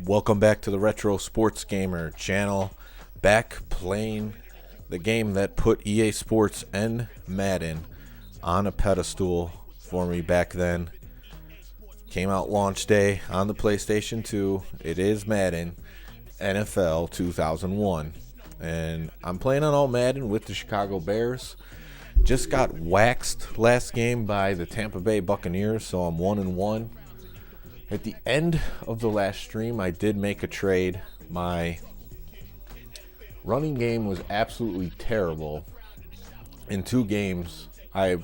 Welcome back to the Retro Sports Gamer channel. Back playing the game that put EA Sports and Madden on a pedestal for me back then. Came out launch day on the PlayStation 2. It is Madden NFL 2001. And I'm playing on all Madden with the Chicago Bears. Just got waxed last game by the Tampa Bay Buccaneers, so I'm 1-1. At the end of the last stream, I did make a trade. My running game was absolutely terrible. In 2 games, I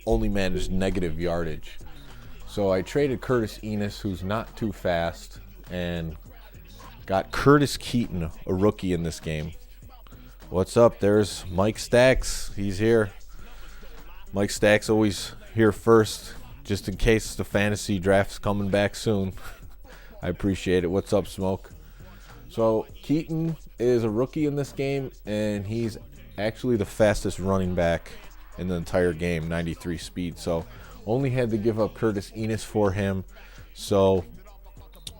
only managed negative yardage. So I traded Curtis Enis, who's not too fast, and got Curtis Keaton, a rookie in this game. What's up? There's Mike Stacks. He's here. Mike Stacks always here first, just in case the fantasy draft's coming back soon. I appreciate it. What's up, Smoke? So Keaton is a rookie in this game, and he's actually the fastest running back in the entire game, 93 speed. So only had to give up Curtis Enis for him. So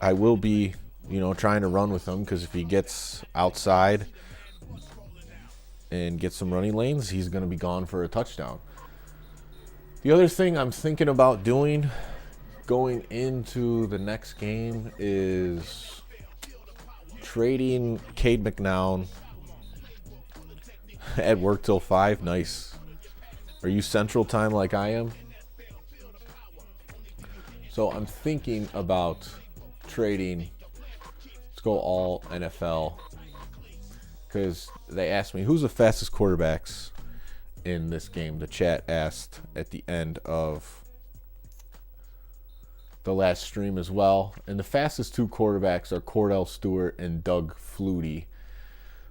I will be, trying to run with him, because if he gets outside and gets some running lanes, he's going to be gone for a touchdown. The other thing I'm thinking about doing going into the next game is trading Cade McNown at work till 5. Nice. Are you Central Time like I am? So I'm thinking about trading. Let's go all NFL. Because they asked me, who's the fastest quarterbacks in this game? The chat asked at the end of the last stream as well. And the fastest 2 quarterbacks are Cordell Stewart and Doug Flutie.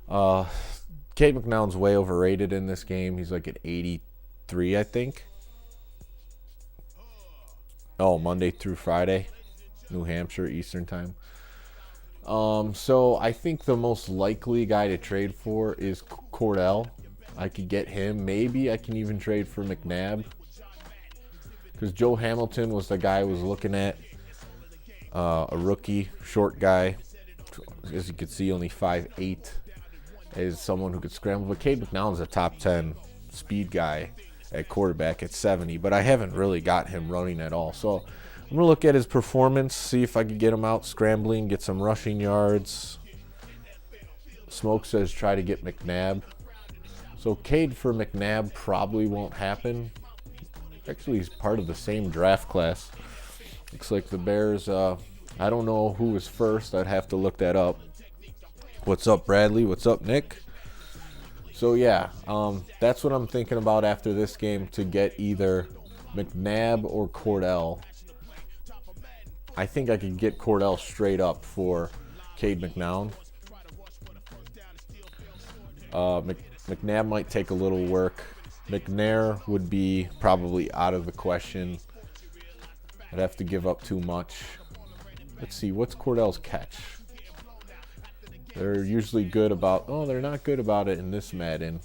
Cade McNown's way overrated in this game. He's like at 83, I think. Oh, Monday through Friday. New Hampshire, Eastern Time. So I think the most likely guy to trade for is Cordell. I could get him. Maybe I can even trade for McNabb, because Joe Hamilton was the guy I was looking at. A rookie, short guy. As you can see, only 5'8", is someone who could scramble. But Cade McNown's a top 10 speed guy at quarterback at 70, but I haven't really got him running at all. So I'm going to look at his performance, see if I can get him out scrambling, get some rushing yards. Smoke says try to get McNabb. So Cade for McNabb probably won't happen. Actually, he's part of the same draft class. Looks like the Bears, I don't know who was first. I'd have to look that up. What's up, Bradley? What's up, Nick? So yeah, that's what I'm thinking about after this game, to get either McNabb or Cordell. I think I could get Cordell straight up for Cade McNown. McNabb might take a little work. McNair would be probably out of the question. I'd have to give up too much. Let's see, what's Cordell's catch? They're usually good about... Oh, they're not good about it in this Madden.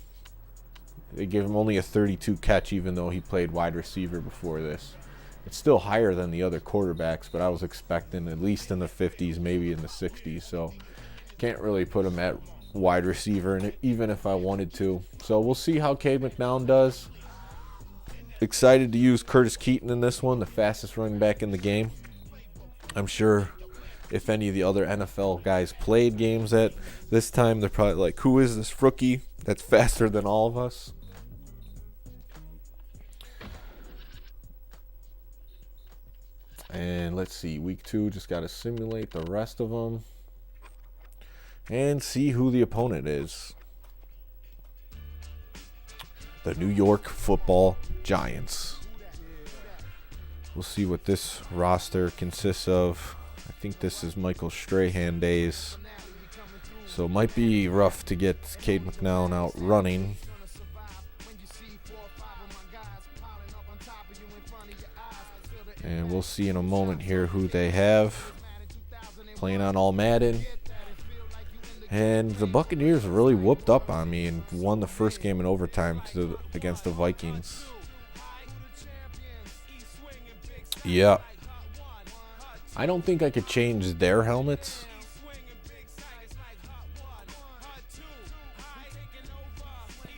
They give him only a 32 catch, even though he played wide receiver before this. It's still higher than the other quarterbacks, but I was expecting at least in the 50s, maybe in the 60s. So can't really put him at wide receiver, and even if I wanted to. So we'll see how Cade McNown does. Excited to use Curtis Keaton in this one, the fastest running back in the game. I'm sure if any of the other NFL guys played games at this time, they're probably like, who is this rookie that's faster than all of us? And let's see, week 2, just got to simulate the rest of them and see who the opponent is. The New York Football Giants. We'll see what this roster consists of. I think this is Michael Strahan days, so it might be rough to get Cade McNown out running. And we'll see in a moment here who they have playing on all Madden. And the Buccaneers really whooped up on me and won the first game in overtime against the Vikings. Yeah. I don't think I could change their helmets.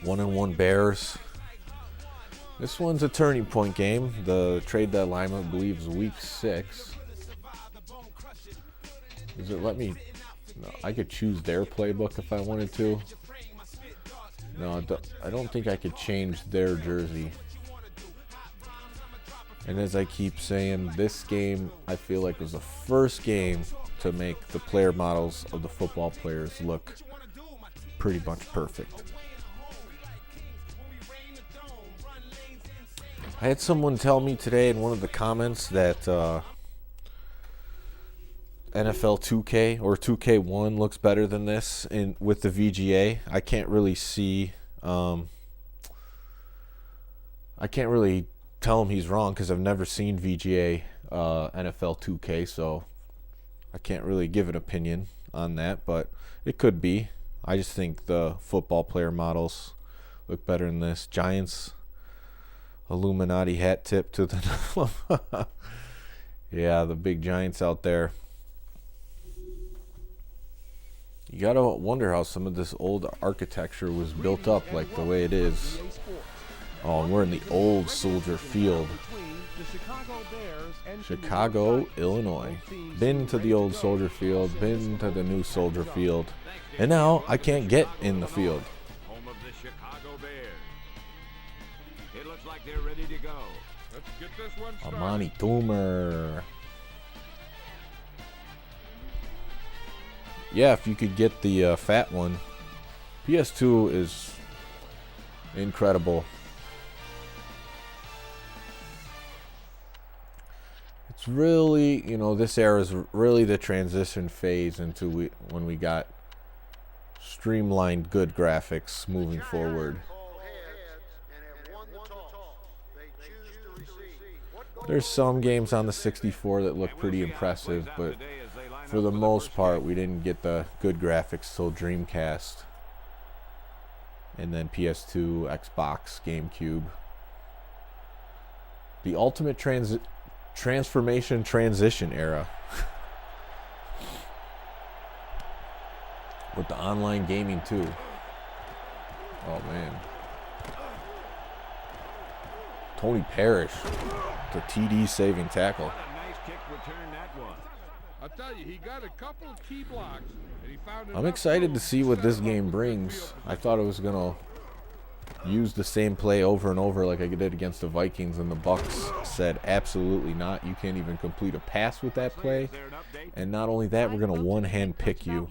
One and one Bears. This one's a turning point game. The trade deadline, I believe, is week 6. Does it let me? No, I could choose their playbook if I wanted to. No, I don't think I could change their jersey. And as I keep saying, this game, I feel like was the first game to make the player models of the football players look pretty much perfect. I had someone tell me today in one of the comments that NFL 2K or 2K1 looks better than this with the VGA. I can't really see. I can't really tell him he's wrong because I've never seen VGA NFL 2K, so I can't really give an opinion on that, but it could be. I just think the football player models look better than this. Giants Illuminati hat tip to the yeah, the big Giants out there. You gotta wonder how some of this old architecture was built up like the way it is. Oh, and we're in the old Soldier Field. Chicago, Illinois. Been to the old Soldier Field, been to the new Soldier Field, and now I can't get in the field. Home of the Chicago Bears. It looks like they're ready to go. Let's get this one started. Amani Toomer. Yeah, if you could get the fat one. PS2 is incredible. It's really, this era is really the transition phase into when we got streamlined good graphics moving forward. There's some games on the 64 that look pretty impressive, but for the most part, we didn't get the good graphics till Dreamcast. And then PS2, Xbox, GameCube. The ultimate transformation transition era. With the online gaming too. Oh man. Tony Parrish, the TD saving tackle. I'll tell you, he got a couple of key blocks, and he found I'm excited to see what this game brings. I thought it was gonna use the same play over and over like I did against the Vikings, and the Bucks said absolutely not. You can't even complete a pass with that play. And not only that, we're gonna one-hand pick you.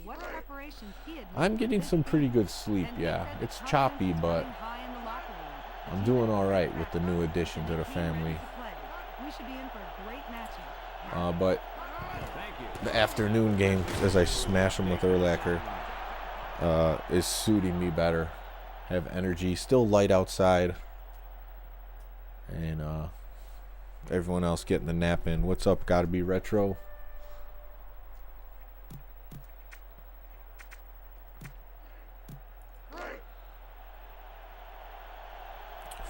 I'm getting some pretty good sleep, yeah. It's choppy, but I'm doing all right with the new addition to the family. But the afternoon game, as I smash them with Urlacher, is suiting me better. Have energy, still light outside, and everyone else getting the nap in. What's up? Gotta be retro.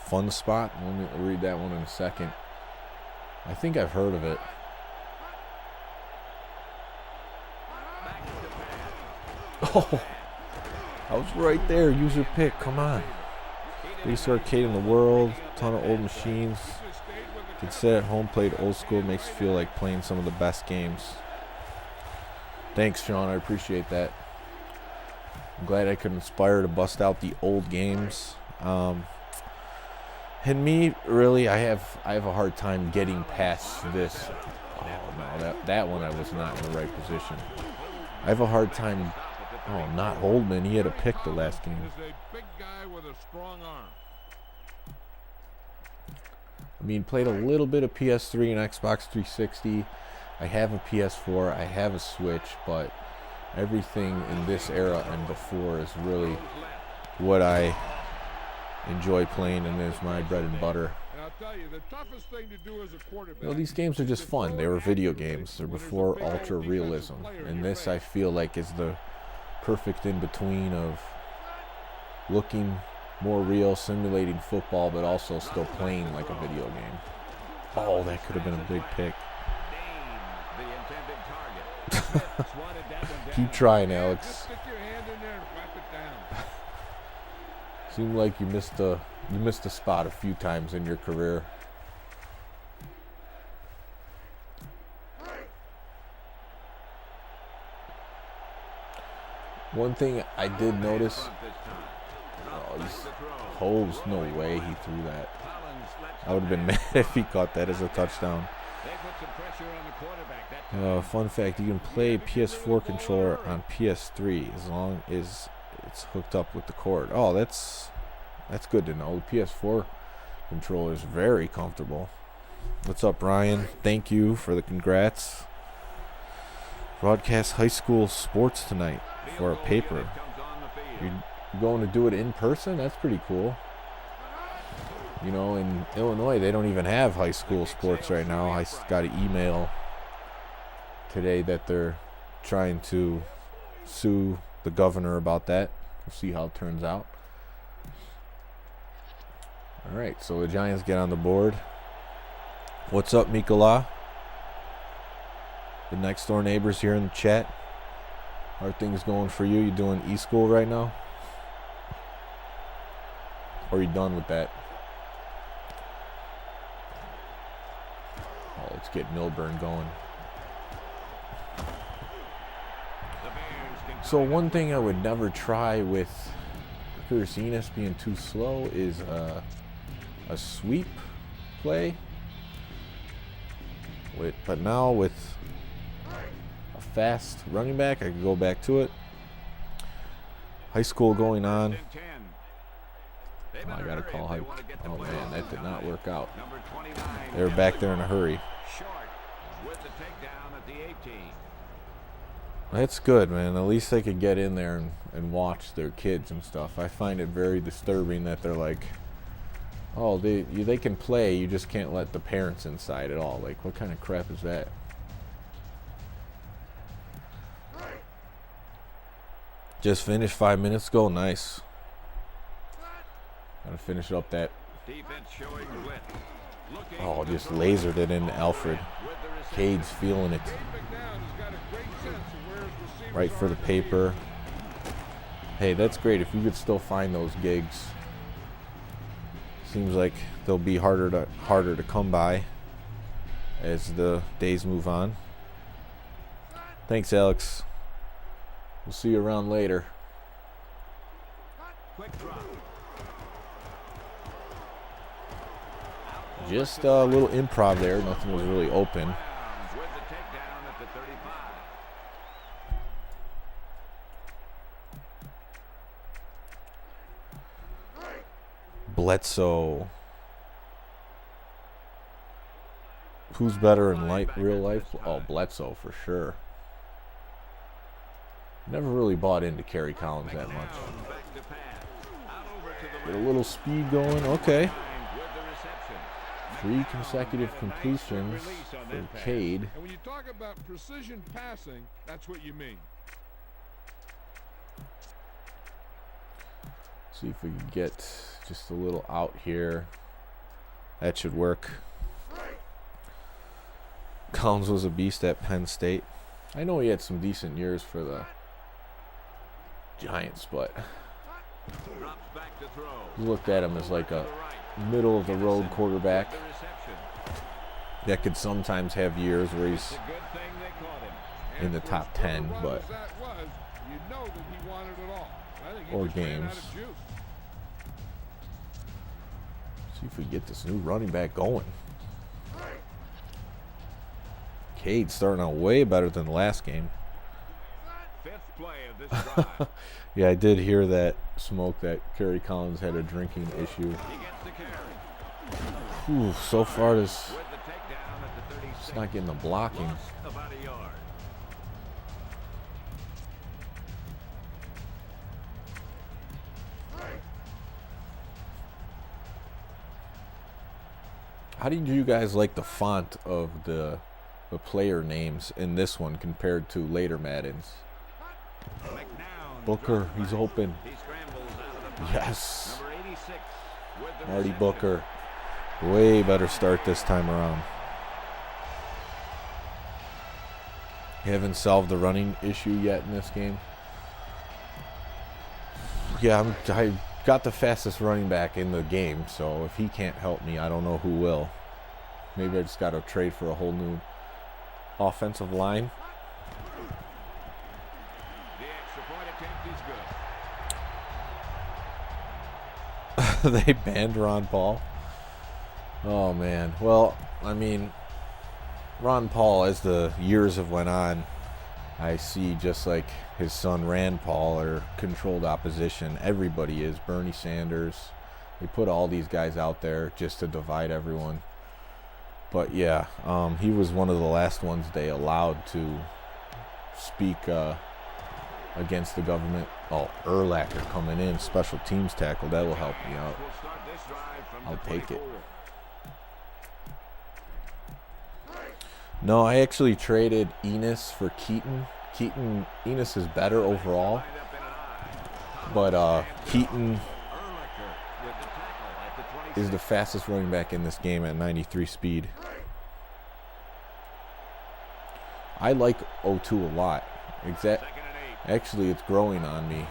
Fun spot. Let me read that one in a second. I think I've heard of it. Oh, I was right there. User pick. Come on. Biggest arcade in the world. Ton of old machines. Could sit at home, played old school. Makes you feel like playing some of the best games. Thanks, Sean. I appreciate that. I'm glad I could inspire to bust out the old games. And me, really, I have a hard time getting past this. Oh no, that one I was not in the right position. I have a hard time. Oh, not Holdman. He had a pick the last game. I mean, played a little bit of PS3 and Xbox 360. I have a PS4. I have a Switch, but everything in this era and before is really what I enjoy playing, and is my bread and butter. These games are just fun. They were video games. They're before ultra realism, and this I feel like is the perfect in between of looking more real, simulating football, but also still playing like a video game. Oh, that could have been a big pick. Keep trying, Alex. Stick your hand in there and wrap it down. Seemed like you missed a spot a few times in your career. One thing I did notice, he's hosed. No way he threw that. I would have been mad if he caught that as a touchdown. Fun fact, you can play PS4 controller on PS3 as long as it's hooked up with the cord. Oh, that's good to know. The PS4 controller is very comfortable. What's up, Ryan? Thank you for the congrats. Broadcast high school sports tonight for a paper. You're going to do it in person? That's pretty cool. You know, in Illinois, they don't even have high school sports right now. I got an email today that they're trying to sue the governor about that. We'll see how it turns out. All right, so the Giants get on the board. What's up, Mikola? The next door neighbors here in the chat. How are things going for you? You doing e-school right now? Or are you done with that? Oh, let's get Milburn going. So one thing I would never try with Kurzinis being too slow is a sweep play. But now with a fast running back, I can go back to it. High school going on. Oh, I gotta call hype. Oh man, that did not work out. They were back there in a hurry. That's good, man. At least they could get in there and watch their kids and stuff. I find it very disturbing that they're like, oh, they can play, you just can't let the parents inside at all. Like, what kind of crap is that? Just finished 5 minutes ago. Nice. Gotta finish up that. Oh, just lasered it into Alfred. Cade's feeling it. Right for the paper. Hey, that's great. If you could still find those gigs. Seems like they'll be harder to come by as the days move on. Thanks, Alex. We'll see you around later. Just a little improv there. Nothing was really open. Bledsoe. Who's better in real life? Oh, Bledsoe for sure. Never really bought into Kerry Collins that much. Get a little speed going. Okay. 3 consecutive completions for Cade. And when you talk about precision passing, that's what you mean. See if we can get just a little out here. That should work. Collins was a beast at Penn State. I know he had some decent years for the Giants, but you looked at him as like a middle of the road quarterback that could sometimes have years where he's in the top 10, but or games. See if we get this new running back going. Cade starting out way better than the last game. Yeah, I did hear that smoke that Kerry Collins had a drinking issue. Whew, so far it's not getting the blocking. How did you guys like the font of the player names in this one compared to later Maddens? Booker, he's open. Yes. Marty Booker. Way better start this time around. Haven't solved the running issue yet in this game. Yeah, I got the fastest running back in the game, so if he can't help me, I don't know who will. Maybe I just got to trade for a whole new offensive line. The extra point attempt is good. They banned Ron Paul. Oh, man. Well, I mean, Ron Paul, as the years have went on, I see just like his son Rand Paul are controlled opposition. Everybody is. Bernie Sanders. They put all these guys out there just to divide everyone. But yeah, he was one of the last ones they allowed to speak against the government. Oh, Urlacher coming in, special teams tackle. That will help me out. I'll take it. No, I actually traded Enos for Keaton. Enos is better overall, but Keaton is the fastest running back in this game at 93 speed. I like 0-2 a lot. Actually, it's growing on me.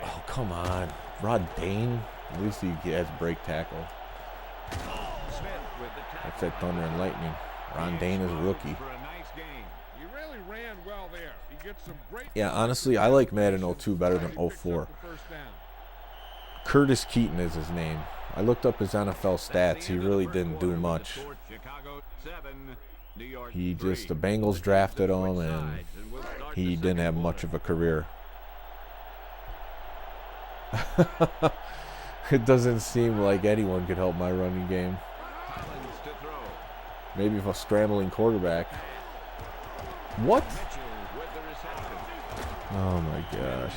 Oh, come on. Rod Dane? At least he has break tackle. That's that Thunder and Lightning. Ron Dane is a rookie. Yeah, honestly, I like Madden 02 better than 04. Curtis Keaton is his name. I looked up his NFL stats. He really didn't do much. The Bengals drafted him, and he didn't have much of a career. It doesn't seem like anyone could help my running game. Maybe if a scrambling quarterback. What? Oh my gosh.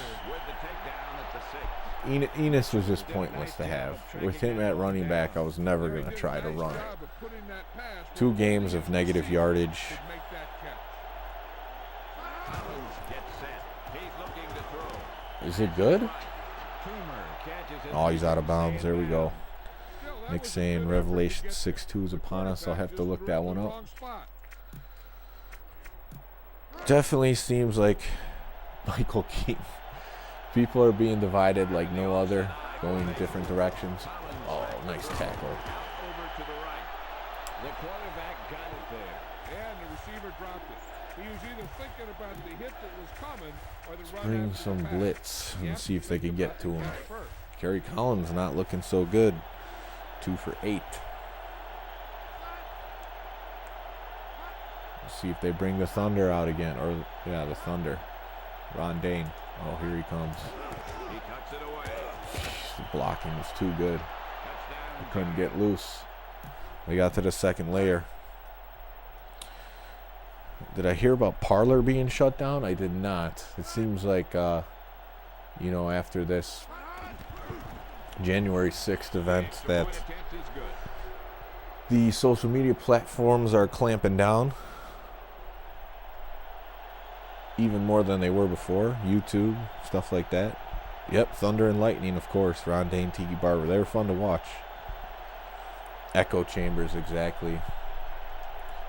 Enos was just pointless to have. With him at running back, I was never going to try to run. 2 games of negative yardage. Is it good? Oh, he's out of bounds. There we go. Nick saying Revelation 6:2 is upon us. I'll have to look that one up. Definitely seems like Michael Keaton. People are being divided like no other, going in different directions. Oh, nice tackle. The quarterback got it there, and the receiver dropped it. He was either thinking about the hit that was coming or the run. Bring some blitz and see if they can get to him. Kerry Collins not looking so good. 2 for 8. Let's see if they bring the Thunder out again. Or, yeah, the Thunder. Ron Dane. Oh, here he comes. He cuts it away. The blocking was too good. I couldn't get loose. They got to the second layer. Did I hear about Parler being shut down? I did not. It seems like, after this January 6th event that the social media platforms are clamping down even more than they were before. YouTube, stuff like that. Yep, Thunder and Lightning, of course. Ron Dane, Tiki Barber. They were fun to watch. Echo chambers, exactly.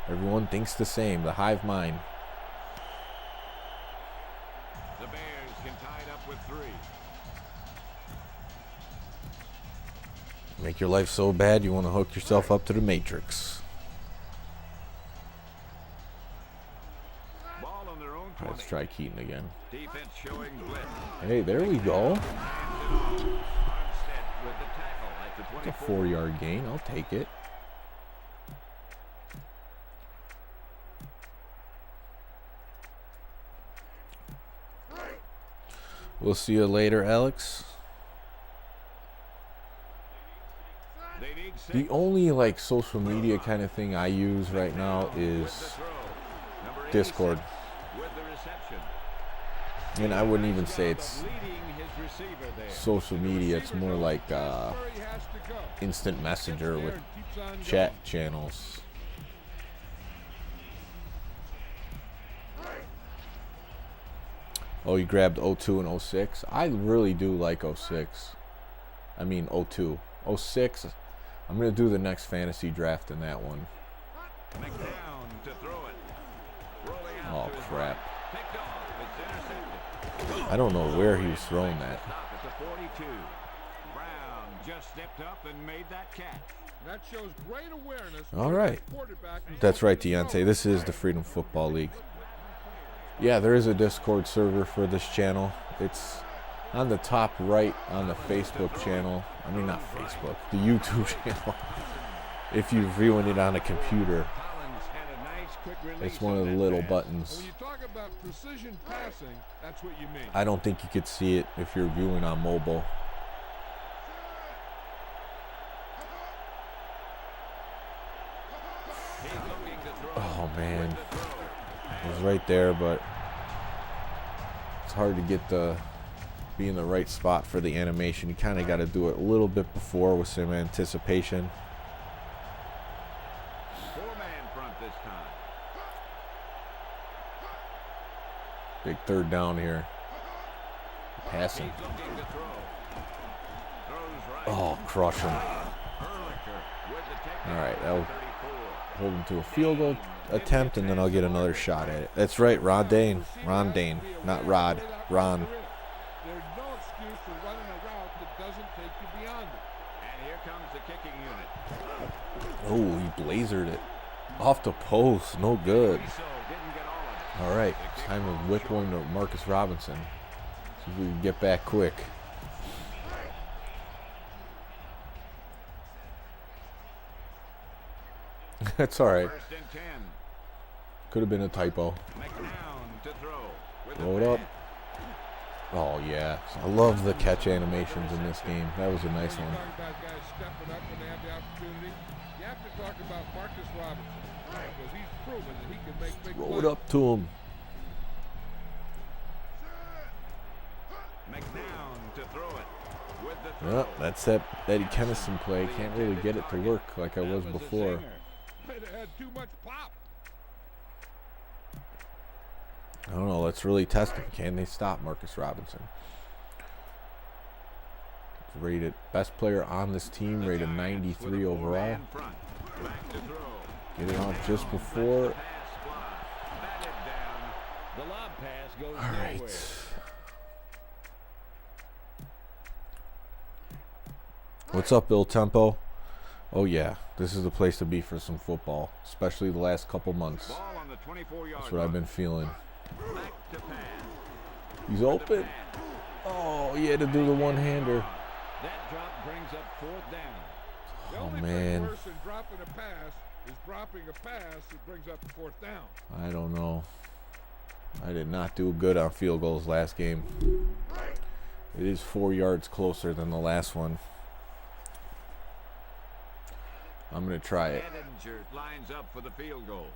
Everyone thinks the same. The hive mind. The Bears can tie it up with 3. Make your life so bad you want to hook yourself up to the Matrix. Ball on their own 20. Let's try Keaton again. Defense showing blitz. Hey, there we go. Armstead with the tackle at the 24. It's a 4-yard gain. I'll take it. We'll see you later, Alex. The only social media kind of thing I use right now is Discord. And I wouldn't even say it's social media. It's more like instant messenger with chat channels. Oh, you grabbed 02 and 06? I really do like 06. I mean 02. 06, I'm going to do the next fantasy draft in that one. McDown to throw it. crap. Picked off. It's intercepted. I don't know where he was throwing that. Stop at the 42. Brown just stepped up and made that catch. That shows great awareness. All right. That's right, Deontay. This is the Freedom Football League. Yeah, there is a Discord server for this channel. It's on the top right on the Facebook channel. I mean, not Facebook, the YouTube channel. If you're viewing it on a computer, Collins had a nice quick release it's one of the on that little pass. buttons. When you talk about precision passing, that's what you mean. I don't think you could see it if you're viewing on mobile. He's looking to throw. Oh, man. With the throw. It was right there, but it's hard to get be in the right spot for the animation. You kind of got to do it a little bit before with some anticipation. Four-man front this time. Big third down here. Passing. He's looking to throw. Throws right. Oh, crush him. Ehrlicher with the technique. All right, that'll 34. hold him to a field goal attempt, and then I'll get another shot at it. That's right, Ron Dane, not Rod, Ron. There's no excuse for running a route that doesn't take you beyond it. And here comes the kicking unit. Oh, he blazered it off the post. No good. So didn't get all of it. All right, time to whip one to Marcus Robinson. See if we can get back quick. That's all right. First and 10. Could have been a typo. McNown to throw. With Throw the it up. pass. Oh, yeah. I love the catch animations in this game. That was a nice When one. you talk about guys stepping up when they have the opportunity, you have to talk about Marcus Robinson because he's proven that he can make big Throw it plays. up to him. McNown to throw it. With the throw. Yep, that's that Eddie Kennison play. Can't really get it to work like I was That a before. zinger. It had too much pop. I don't know. Let's really test him. Can they stop Marcus Robinson? It's rated best player on this team, rated 93 overall. Four-man front. Back to throw. Get it off just before. Pass block. Batted down. The lob pass goes All nowhere. right. What's up, Bill Tempo? Oh yeah, this is the place to be for some football, especially the last couple months. Ball on the 24-yard That's what I've been feeling. Back to pass. He's open. Oh, he had to do the one-hander. That drop brings up fourth down. The Oh, only man. thing worse than dropping a pass is dropping a pass that brings up the fourth down. I don't know. I did not do good on field goals last game. It is 4 yards closer than the last one. I'm going to try it. Edinger lines up for the field goal.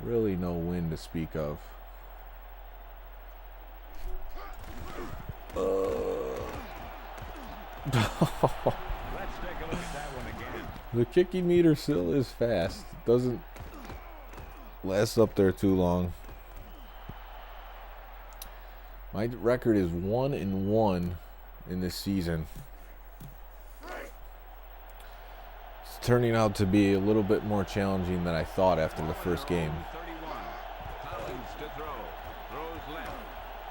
Really no wind to speak of. Let's take a look at that one again. The kicking meter still is fast. It doesn't last up there too long. My record is 1-1 in this season. It's turning out to be a little bit more challenging than I thought after the first game. 31. Collins to throw. Throws left.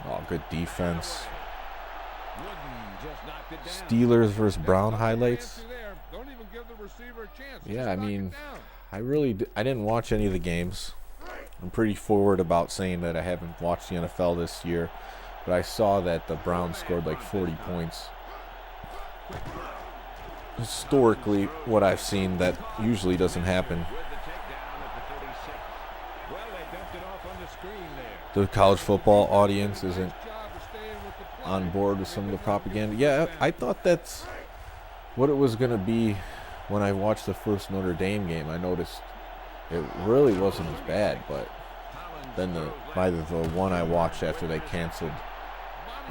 Oh, good defense. Wooden just knocked it down. Steelers versus Brown highlights. Fancy there. Don't even give the receiver a chance. Yeah, Just I knock it mean, down. I didn't watch any of the games. I'm pretty forward about saying that I haven't watched the NFL this year, but I saw that the Browns scored like 40 points. Historically, what I've seen, that usually doesn't happen. With the takedown at the 36. Well, they dumped it off on the screen there. The college football audience isn't Nice job of staying with the play. on board with some of the propaganda. Yeah, I thought that's what it was going to be when I watched the first Notre Dame game. I noticed it really wasn't as bad, but then by the one I watched after they canceled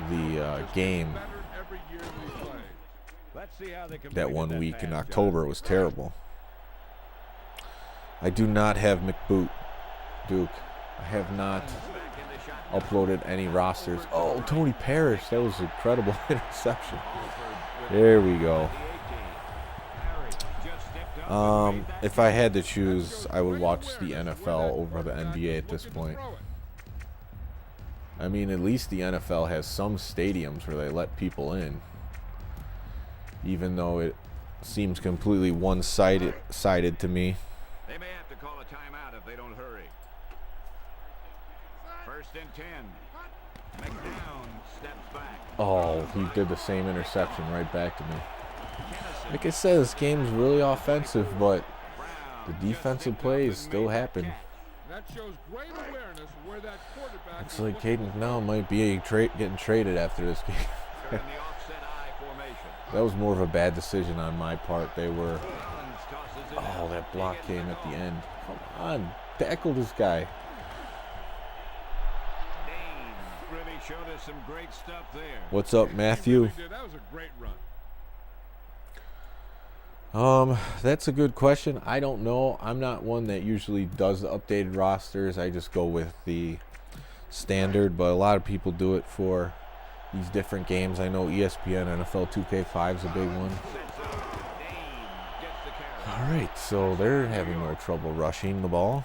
the game Better every year they play. Let's see how they that completed 1 week in pass, October was terrible. I do not have McBoot, Duke. I have not John. Back in the shotgun. uploaded any rosters. Oh, Tony Parrish, that was an incredible interception. Alford with There we go. the 18. Harry just stepped up If I had to choose, I would watch the NFL over the NBA at this point. I mean, at least the NFL has some stadiums where they let people in, even though it seems completely one-sided to me. They may have to call a timeout if they don't hurry. 1st and 10. McDown steps back. Oh, he did the same interception right back to me. Like I said, this game's really offensive, but the defensive plays still happen. That shows great awareness of where that quarterback Looks like Caden McDowell might be getting traded after this game. In the offset I formation. That was more of a bad decision on my part. They were... Oh, that block came at the end. Come on, tackle this guy. Dane really showed us some great stuff there. What's up, Matthew? That was a great run. That's a good question. I don't know. I'm not one that usually does the updated rosters. I just go with the standard, but a lot of people do it for these different games. I know ESPN NFL 2K5 is a big one. All right, so they're having more trouble rushing the ball.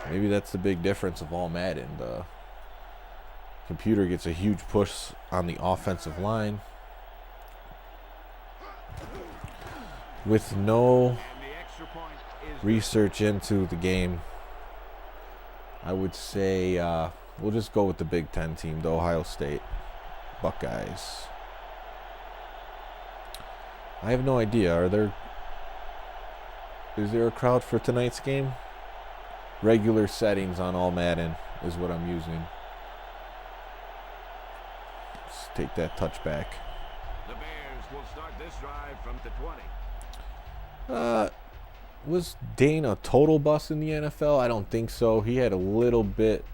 Maybe that's the big difference of all Madden. The computer gets a huge push on the offensive line. With no research into the game, I would say we'll just go with the Big Ten team, the Ohio State Buckeyes. I have no idea. Is there a crowd for tonight's game? Regular settings on all Madden is what I'm using. Let's take that touchback. The Bears will start this drive from the 20. Was Dane a total bust in the NFL? I don't think so. He had a little bit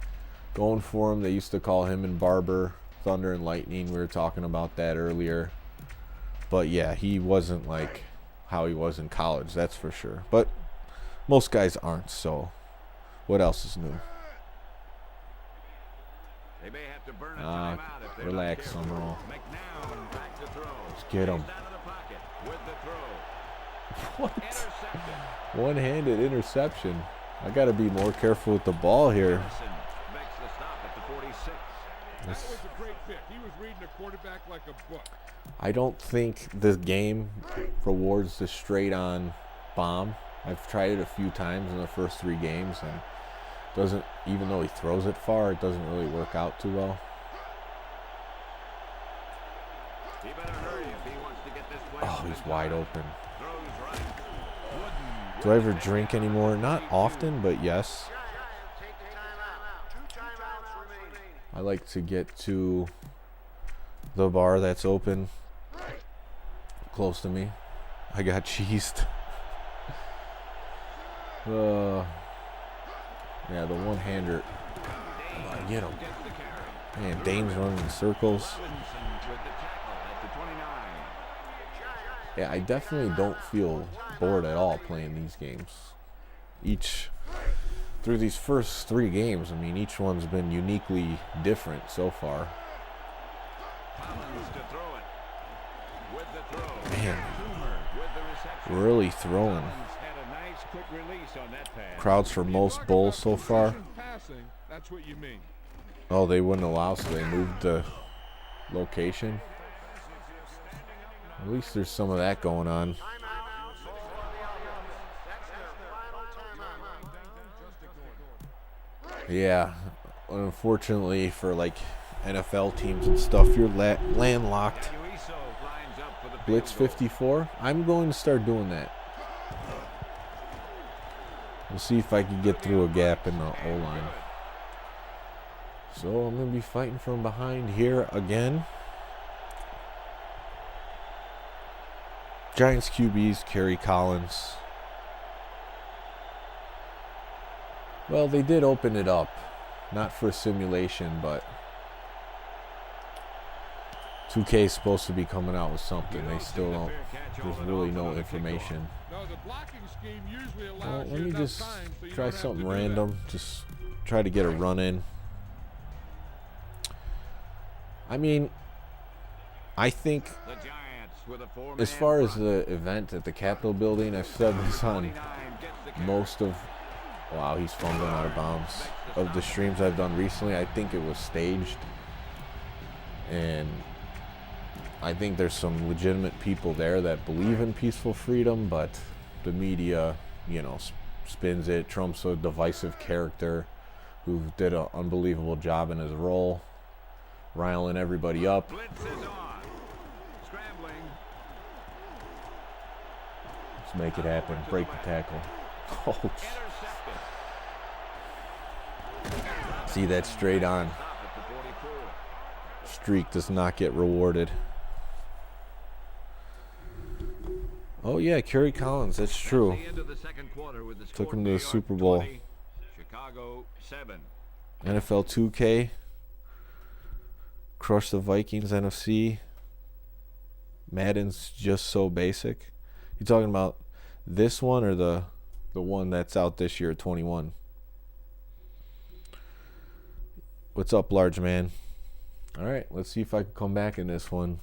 going for him. They used to call him and Barber Thunder and Lightning. We were talking about that earlier. But yeah, he wasn't like how he was in college, that's for sure. But most guys aren't, so what else is new? They may have to burn a timeout if they're relax, not careful. Summerall. McNown back to throw. Let's get him. Stays out of the pocket with the throw. What? Intercepted. One-handed interception. I got to be more careful with the ball here. Harrison makes the stop at the 46. That was a great pick. He was reading the quarterback like a book. I don't think this game rewards the straight-on bomb. I've tried it a few times in the first 3 games, and doesn't, even though he throws it far, it doesn't really work out too well. He better hurry if he wants to get this play. Oh, he's wide open. Throws right. Wooden. Do I ever drink anymore? Not often, but yes. I like to get to the bar that's open close to me. I got cheesed. Yeah, the one-hander. Come on, get him. Man, Dane's running in circles. Yeah, I definitely don't feel bored at all playing these games. Through these first 3 games, I mean, each one's been uniquely different so far. Man, really throwing. Crowds for most bowls so far. That's what you mean. Oh, they wouldn't allow, so they moved the location. At least there's some of that going on. Yeah, unfortunately for like NFL teams and stuff, you're landlocked. Blitz 54. I'm going to start doing that. We'll see if I can get through a gap in the O-line. So I'm going to be fighting from behind here again. Giants QBs, Kerry Collins. Well, they did open it up. Not for simulation, but 2K is supposed to be coming out with something. They still don't. There's really no information. Well, let me just try something random. Just try to get a run in. I mean, I think with a four-man as far as front. the event at the Capitol building, I've said this on 29 gets the carry. most of, wow, he's fumbling out of bounds, of the streams I've done recently. I think it was staged, and I think there's some legitimate people there that believe in peaceful freedom, but the media, you know, spins it. Trump's a divisive character who did an unbelievable job in his role, riling everybody up. Blitz is on. Scrambling. Let's make it happen. Break the tackle. Oh, Intercepted. see that straight on Stop at the 44. streak does not get rewarded. Oh yeah, Kerry Collins, that's true. The end of the second quarter with the Took score him to New the York Super Bowl. 20, Chicago 7. NFL 2K, crush the Vikings NFC. Madden's just so basic. You talking about this one or the one that's out this year, 21? What's up, large man? All right, let's see if I can come back in this one.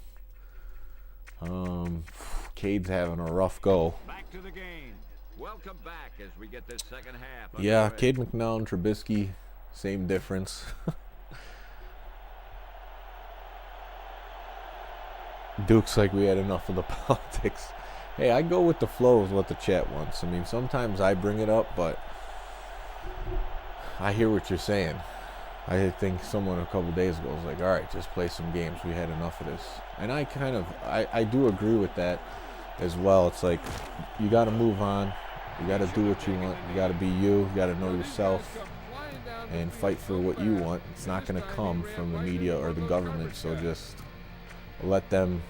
Cade's having a rough go. Back to the game. Welcome back as we get this second half. Yeah, underway. Cade McNown and Trubisky, same difference. Duke's like we had enough of the politics. Hey, I go with the flow of what the chat wants. I mean, sometimes I bring it up, but I hear what you're saying. I think someone a couple days ago was like, all right, just play some games. We had enough of this. And I kind of, I do agree with that as well. It's like, you got to move on. You got to do what you want. You got to be you. You got to know yourself and fight for what you want. It's not going to come from the media or the government. So just let them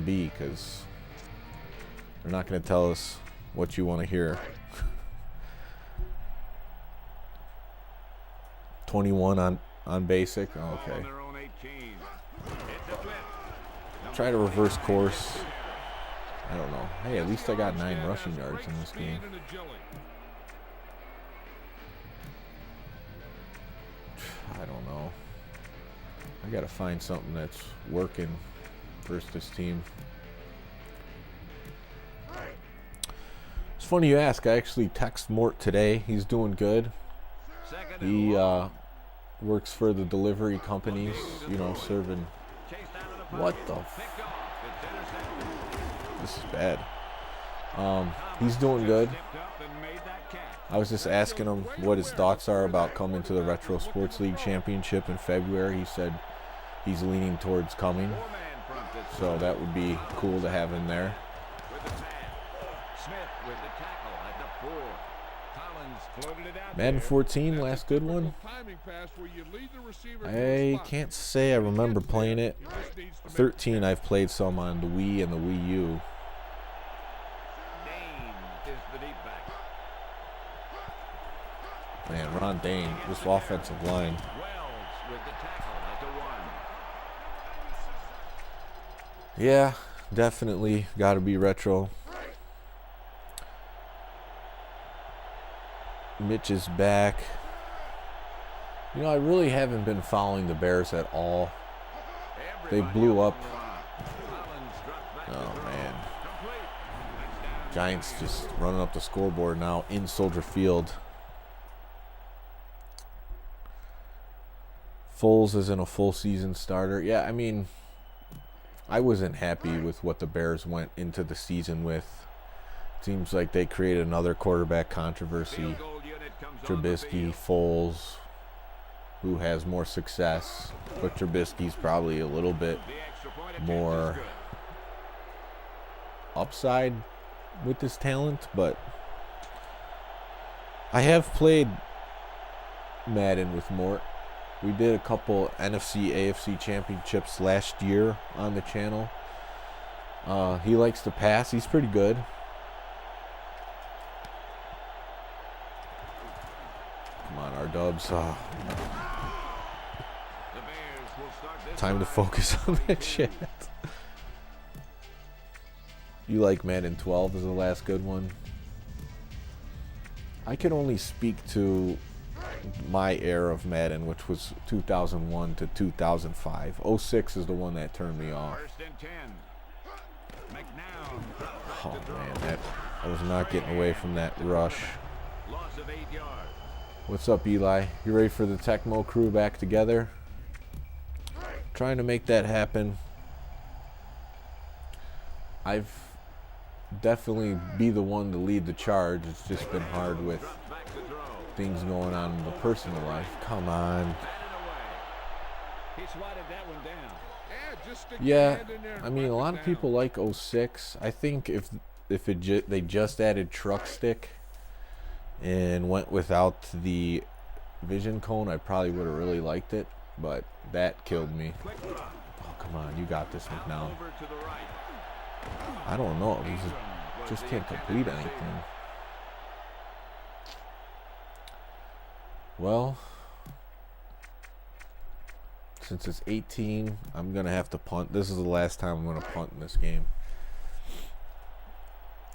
be, because they're not going to tell us what you want to hear. 21 on basic. Oh, okay. On their own 18. It's a blitz. Try to reverse course. I don't know. Hey, at least I got 9 rushing yards in this game. I don't know. I got to find something that's working versus this team. It's funny you ask. I actually texted Mort today. He's doing good. Second He and long. works for the delivery companies, you know, serving. Chased out of the What pocket. the Picked off. It's intercepted. This is bad. He's doing good. Stepped up and made that catch. I was just asking him what his thoughts are about coming to the Retro Sports League Championship in February. He said he's leaning towards coming, Four-man front this so that would be cool to have him there. with the pad. Smith with the tackle at the 4. Collins floated it out Madden there. 14, last good one. I can't say I remember playing it. 13, I've played some on the Wii and the Wii U. Dane is the deep back. Man, Ron Dane, this offensive line. Wells with the tackle at the 1. Yeah, definitely got to be retro. Mitch is back. You know, I really haven't been following the Bears at all. They blew up. Oh, man. Giants just running up the scoreboard now in Soldier Field. Foles isn't a full season starter. Yeah, I mean, I wasn't happy with what the Bears went into the season with. Seems like they created another quarterback controversy. Trubisky, Foles, who has more success, but Trubisky's probably a little bit more upside with his talent. But I have played Madden with Mort. We did a couple NFC, AFC championships last year on the channel. He likes to pass. He's pretty good. Come on, our Dubs. Time to focus on that shit. You like Madden 12 as the last good one? I can only speak to my era of Madden, which was 2001 to 2005. 06 is the one that turned me off. First and 10. Oh man, I was not getting away from that rush. Loss of 8 yards. What's up, Eli? You ready for the Tecmo crew back together? Trying to make that happen. I've definitely be the one to lead the charge. It's just been hard with things going on in the personal life. Come on. He swatted that one down. Yeah, I mean, a lot of people like 06. I think if they just added truck stick and went without the vision cone, I probably would have really liked it, but that killed me. Oh, come on, you got this, McNown. I don't know, he just can't complete anything. Well, since it's 18, I'm going to have to punt. This is the last time I'm going to punt in this game.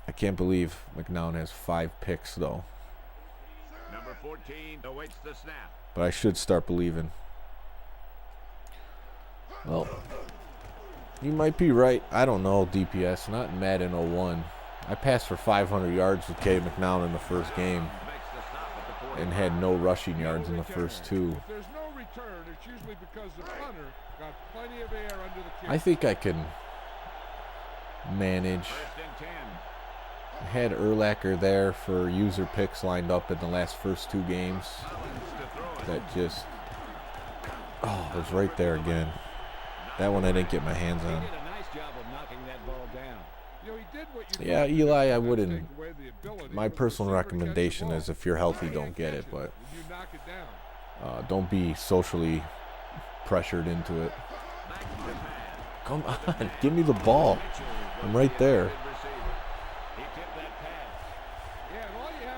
I can't believe McNown has 5 picks, though. Number 14 awaits the snap. But I should start believing. Well, you might be right. I don't know, DPS. Not in Madden 01. I passed for 500 yards with K. McNown in the first game and had no rushing yards in the first 2. If there's no return, it's usually because the punter got plenty of air under the kick. I think I can manage. I had Urlacher there for user picks lined up in the first 2 games. That just, oh, it was right there again. That one I didn't get my hands on. Yeah, Eli, I wouldn't. My personal recommendation is if you're healthy, don't get it, but don't be socially pressured into it. Come on, give me the ball. I'm right there.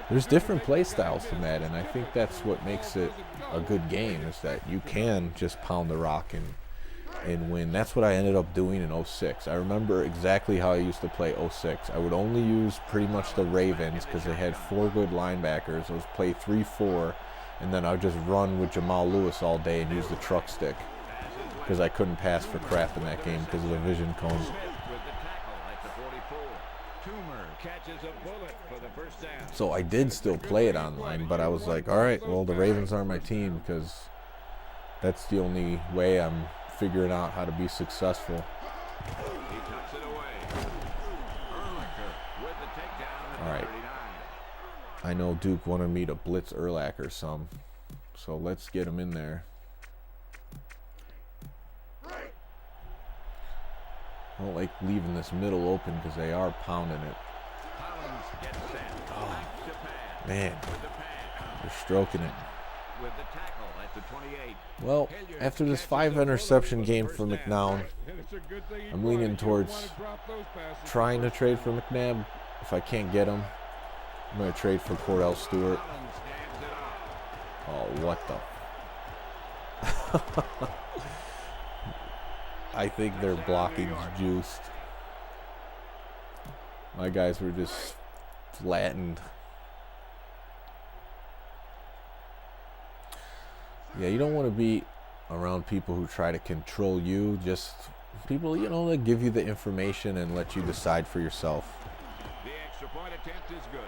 There's different play styles to Madden. I think that's what makes it a good game, is that you can just pound the rock and win. That's what I ended up doing in 06. I remember exactly how I used to play 06. I would only use pretty much the Ravens because they had 4 good linebackers. I would play 3-4, and then I would just run with Jamal Lewis all day and use the truck stick because I couldn't pass for crap in that game because of the vision cone. So I did still play it online, but I was like, all right, well, the Ravens are my team because that's the only way I'm figuring out how to be successful. All right. I know Duke wanted me to blitz Urlacher some, so let's get him in there. I don't like leaving this middle open because they are pounding it. Oh, man, they're stroking it. Well, after this 5 interception game for McNown, I'm leaning towards trying to trade for McNabb. If I can't get him, I'm going to trade for Cordell Stewart. Oh, what the? I think their blocking's juiced. My guys were just flattened. Yeah, you don't want to be around people who try to control you. Just people, you know, that give you the information and let you decide for yourself. The extra point attempt is good.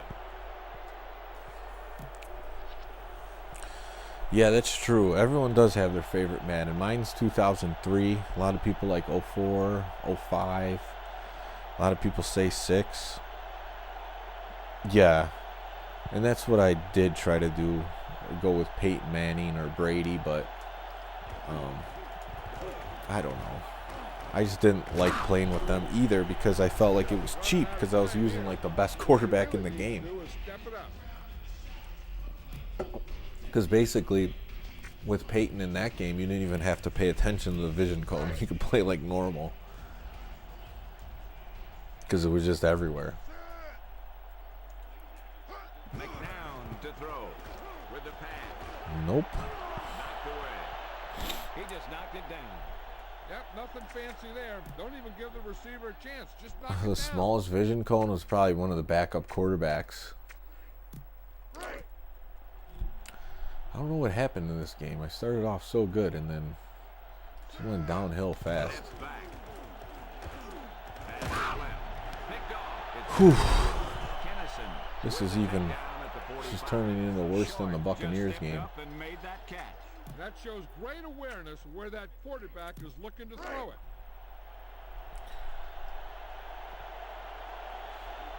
Yeah, that's true. Everyone does have their favorite Madden. Mine's 2003. A lot of people like 04, 05. A lot of people say 6. Yeah. And that's what I did try to do. Go with Peyton Manning or Brady, but I don't know. I just didn't like playing with them either because I felt like it was cheap because I was using like the best quarterback in the game. Because basically, with Peyton in that game, you didn't even have to pay attention to the vision cone. You could play like normal. Because it was just everywhere. McNown to throw with the pass. Nope. Knocked away. He just knocked it down. Yep, nothing fancy there. Don't even give the receiver a chance. Just knock it The down. smallest vision cone was probably one of the backup quarterbacks. I don't know what happened in this game. I started off so good and then just went downhill fast. Whew. Kennison This with is the even. takedown at the This is 45. turning into worse than the Short Buccaneers just game. stepped up and made that catch. That shows great awareness of where that quarterback is looking to throw it.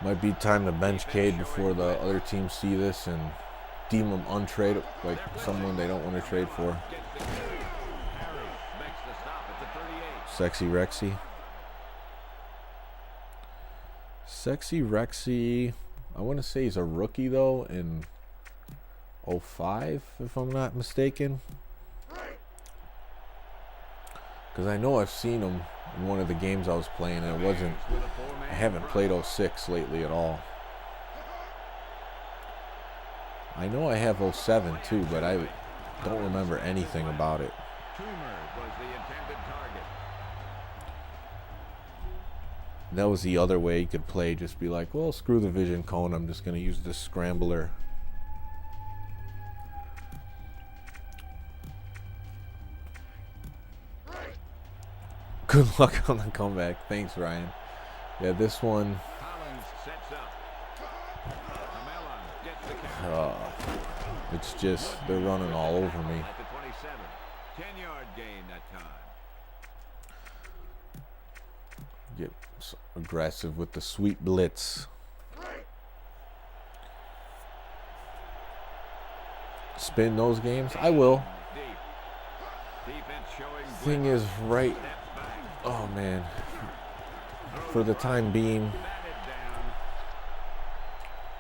Might be time to bench Cade before the other teams see this and deem him untrade, like someone they don't want to trade for. Gets the carry. Harry makes the stop at the 38. Sexy Rexy. Sexy Rexy. I want to say he's a rookie though in 05, if I'm not mistaken. Because I know I've seen him in one of the games I was playing, and it wasn't. I haven't played 06 lately at all. I know I have 07 too, but I don't remember anything about it. Toomer was the intended target. That was the other way you could play. Just be like, well, screw the vision cone. I'm just going to use this scrambler. Good luck on the comeback. Thanks, Ryan. Yeah, this one. Collins sets up. Amela gets the catch. It's just, they're running all over me. At the 27. 10-yard gain that time. Get aggressive with the sweet blitz. Spin those games? I will. Deep. Defense showing Thing is, right. steps back. Oh, man. For the time being, Batted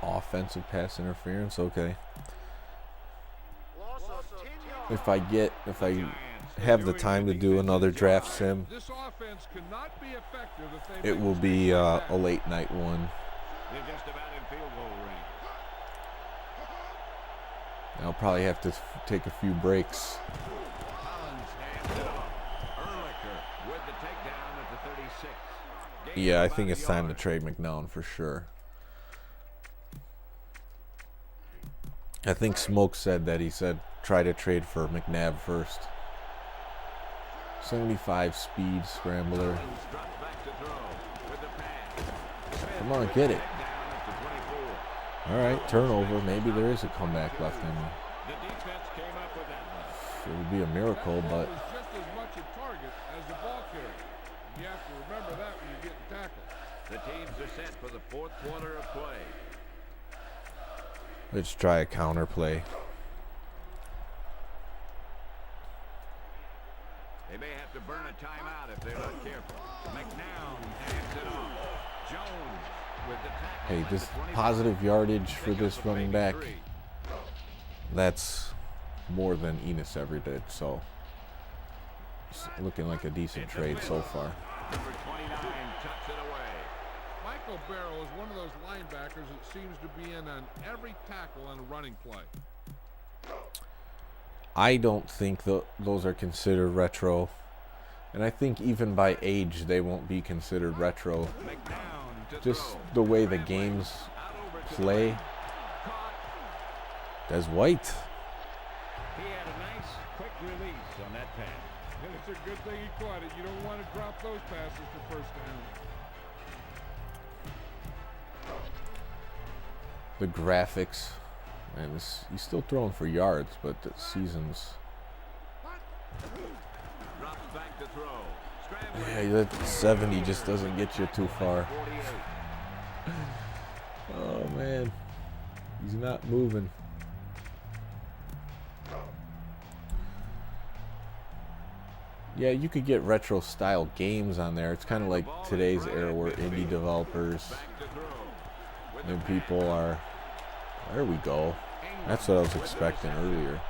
down. offensive pass interference, okay. Loss of 10 yards. If I have the time to do another draft sim, This offense cannot be effective if they it make will be mistakes a like that. late night one. They're just about in field goal range. I'll probably have to take a few breaks. Collins hands it off. Ehrlicher with the takedown at the 36. Gain Yeah, I of think about it's a time to yard. trade McNown for sure. I think Smoke said that. He said try to trade for McNabb first. 75 speed scrambler. Collins drops back to throw with the pass. Smith Come on, with get the it. takedown at the 24. All right, turnover. Maybe there is a comeback left in me. The defense came up with that one. It would be a miracle, That but was just as much a target as the ball carrier. You have to remember that when you're getting tackled. The teams are set for the fourth quarter of play. let's try a counter play. They may have to burn a timeout if they're not careful. McNown hands it off. Jones with the tackle. Hey, at this the 25. positive yardage for Pick up this the running big back, three. that's more than Enos ever did. So it's looking like a decent It's a trade win. so far. Number 29 tucks it away. Michael Barrow is one of those linebackers that seems to be in on every tackle on a running play. I don't think those are considered retro. And I think even by age, they won't be considered retro. McNown to Just throw. the way the Scrambling. games Out over to the play. right. Caught. Des White. He had a nice quick release on that pass. And it's a good thing he caught it. You don't want to drop those passes for first down. The graphics. Man, he's still throwing for yards, but the season's... Drops back to throw. Scrambling. Yeah, that 70 just doesn't get you too far. 48. Oh, man. He's not moving. Yeah, you could get retro style games on there. It's kind of like today's era where indie developers Back to throw. With and the people pass. are... There we go. That's what I was expecting earlier. Ingram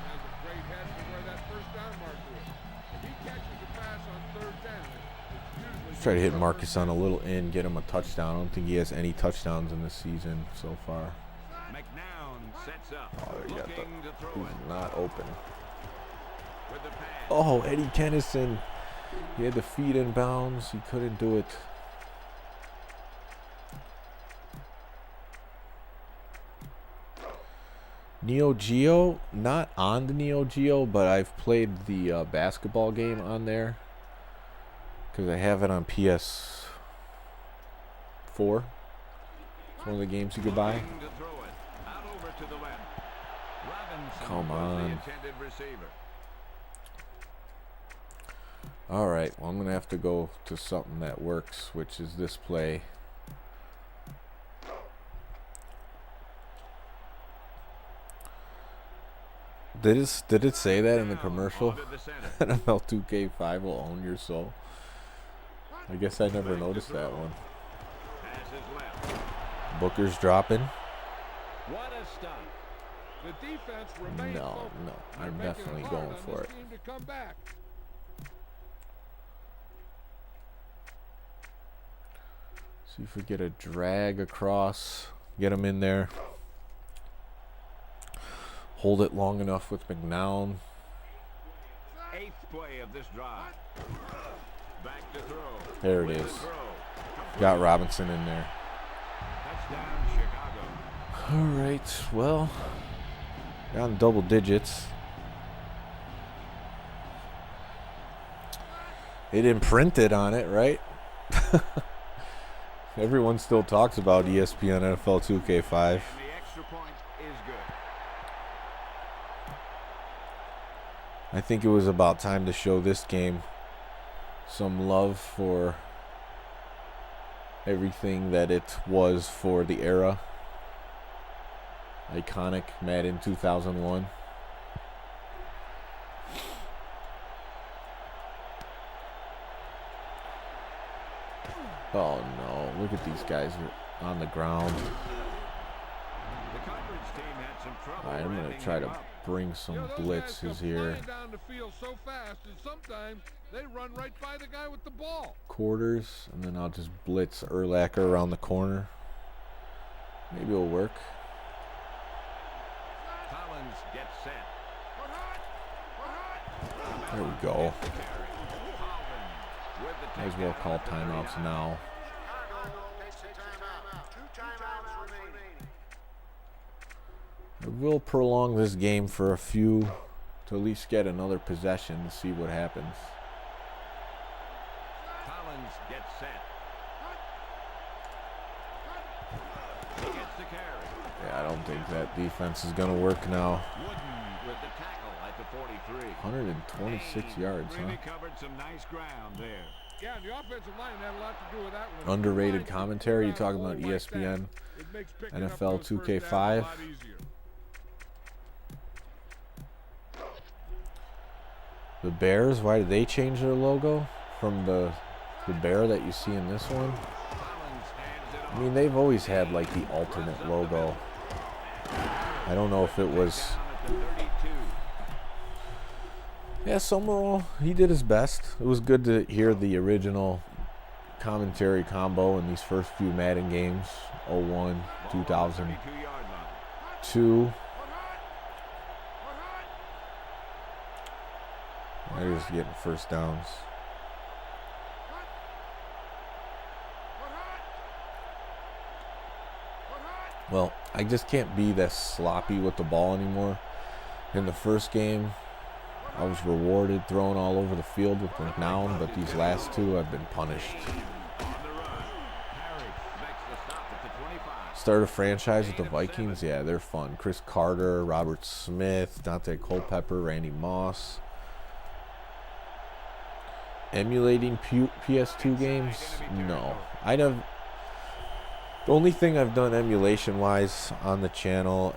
has a great head for where that first down marker is. If he catches a pass on third down, it's usually Let's try to hit just a Marcus first on a down. little in, get him a touchdown. I don't think he has any touchdowns in this season so far. McNown sets up. Oh, you got Looking to throw He's it. not open. With the pass. Oh, Eddie Kennison. He had the feet in bounds. He couldn't do it. Neo Geo, not on the Neo Geo, but I've played the basketball game on there because I have it on PS. 4. It's one of the games you could buy. Come on. All right, well, I'm going to have to go to something that works, which is this play. Did it say that in the commercial? NFL 2K5 will own your soul. I guess I never noticed that one. Booker's dropping. What a stop. The defense remains No, I'm definitely going for it. See if we get a drag across. Get him in there. Hold it long enough with McNown. 8th play of this drive. Back to throw. There it is. Got Robinson in there. Touchdown, Chicago. All right, well, got in double digits. It imprinted on it, right? Everyone still talks about ESPN NFL 2K5. And the extra point is good. I think it was about time to show this game some love for everything that it was for the era. Iconic Madden 2001. Oh no, look at these guys on the ground. The coverage team had some trouble. Alright, I'm going to try to bring some blitzes here. Down the field so fast, and sometimes they run right by the guy with the ball. Quarters, and then I'll just blitz Urlacher around the corner. Maybe it'll work. Collins gets set. There we go. Might as well call timeouts now. I will prolong this game for a few to at least get another possession to see what happens. Collins gets set. He gets the carry. Yeah, I don't think that defense is going to work now. Wooden with the tackle at the 43. 126 yards, Really huh? covered some nice ground there. Yeah, the offensive line had a lot to do with that one. Underrated commentary. You talking about ESPN, NFL 2K5. The Bears, why did they change their logo from the bear that you see in this one? I mean, they've always had like the alternate logo. I don't know if it was... Yeah, Summerall, he did his best. It was good to hear the original commentary combo in these first few Madden games. 01, 2002. They're just getting first downs. Well, I just can't be that sloppy with the ball anymore. In the first game, I was rewarded throwing all over the field with McNown, but these last two I've been punished. Start a franchise with the Vikings? Yeah, they're fun. Chris Carter, Robert Smith, Dante Culpepper, Randy Moss. Emulating PS2 games? No. The only thing I've done emulation-wise on the channel